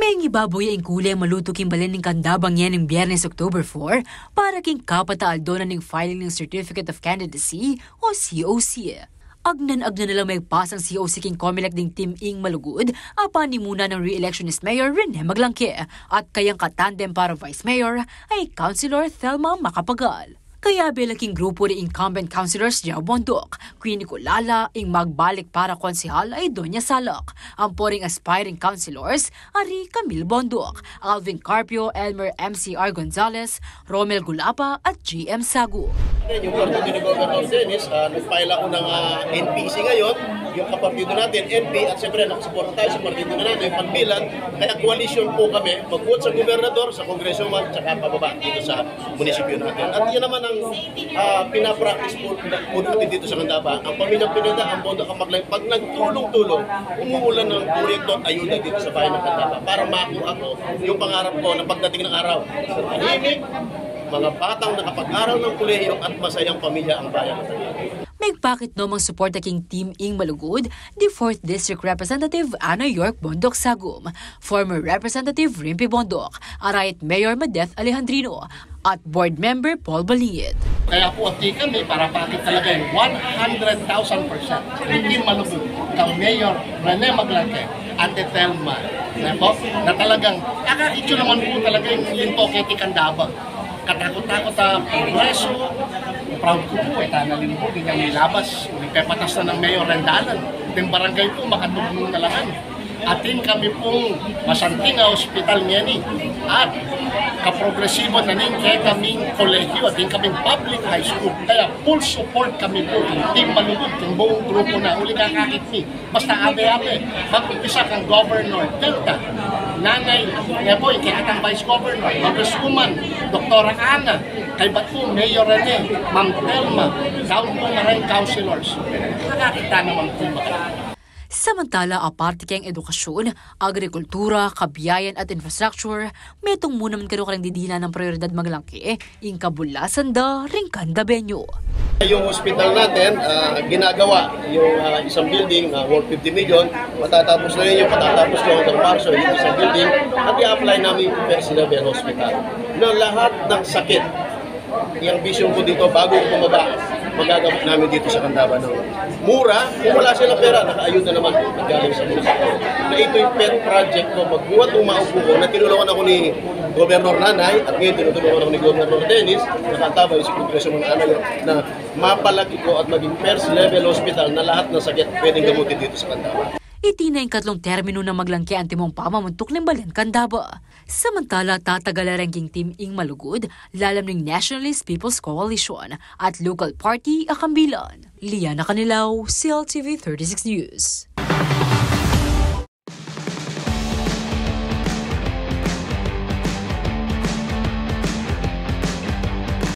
May ibaboy ang kulay maluto kimbalin ng kandabang yan ng Biyernes, October 4 para king kapataal doon ng filing ng Certificate of Candidacy o COC. Agnan-agnan na lang may pasang COC king Comelec ding Team Ing Malugod, apan ni muna ng re-electionist Mayor Rene Maglangke at kayang katandem para Vice Mayor ay Councilor Thelma Macapagal. Kaya bilaking grupo ni incumbent councilors Jao Bondok, Queenie Colala, ing magbalik para konsehal ay Doña Salak. Ang poring aspiring councilors, Ari Camille Bondok, Alvin Carpio, Elmer MCR Gonzalez, Romel Gulapa at GM Sagu. Yung partido ni Governor Dennis, nag-file ako ng NPC ngayon, yung kapartido natin, NP, at siyempre nakasuporta tayo sa partido na natin, yung pagbilan. Kaya coalition po kami, mag-vote sa gobernador, sa congresswoman, tsaka pababa dito sa munisipyo natin. At yun naman ang pinapractice po natin dito sa Candaba. Ang pamilyang Pineda, ang Bondo Kamaglang, pag nagtulong-tulong, umuulan ng proyekto at ayuda dito sa bayan ng Candaba para makuha ko yung pangarap ko na pagdating ng araw. Sa tahimik, mga batang nakapag-aral ng kolehiyo at masayang pamilya ang bayan ng Candaba. May bakit nomang suporta king Team Ing Malugod, the 4th District Representative Ana York Bondok Sagum, former Representative Rimpi Bondok, Arayat Mayor Madeth Alejandrino, at Board Member Paul Balingit. Kaya po at kami para pakit talaga yung 100,000% Rimpi Malugod, kang Mayor Rene Maglangke, Ate Thelma, na talagang akakityo naman po talaga yung linto keti Candaba. Katakot-takot sa progreso. Proud ko po, tanalin po, ganyan nilabas, ulipepatas na ng Mayor Rendalan. Yung barangay po, makatulong talaga. Atin kami pong masanting hospital ngayon at kaprogresibo na rin kaya kaming kolehiyo, atin kaming public high school. Kaya full support kami po, Team Malugod, yung buong grupo na uli kakakit ni. Basta abe-abe, mag-umpisa kang Governor Delta, Nanay Neboy, kaya atang Vice Governor, Congresswoman, Dr. Ana, kay Batu, Mayor Rene, Ma'am Thelma, down po na rin councilors. Nakakita naman po ba? Samantala, aparte kayang edukasyon, agrikultura, kabiyayan at infrastructure, metong muna man karoon didina ng prioridad Maglangke, ing kabulasan da Rincon Dabenyo. Yung hospital natin, ginagawa yung isang building, worth 50 million, matatapos na yun yung patatapos ko hanggang Marso, yung isang building, at i-apply namin yung Persilabian Hospital. Na lahat ng sakit, yung vision ko dito, bago ko bumaba, magagamot namin dito sa Candaba ng mura. Kung wala silang pera, nakaayuda naman po galing sa munisipyo. Na ito yung pet project ko, magbuhat ng maupo ko, na tinulungan ako ni Governor Nanay, at ngayon tinutulungan ako ni Governor Dennis, na Candaba yung si Congresswoman Ana, na mapalaki ko at maging first level hospital na lahat ng sakit pwedeng gamutin dito sa Candaba. Itina yung katlong termino na Maglangke ang timong pamamuntok ng Balen, Candaba. Samantala, tatagala rin king Team Ing Malugod, lalam ng Nationalist People's Coalition at local party Akambilan. Liana Canilaw, CLTV 36 News.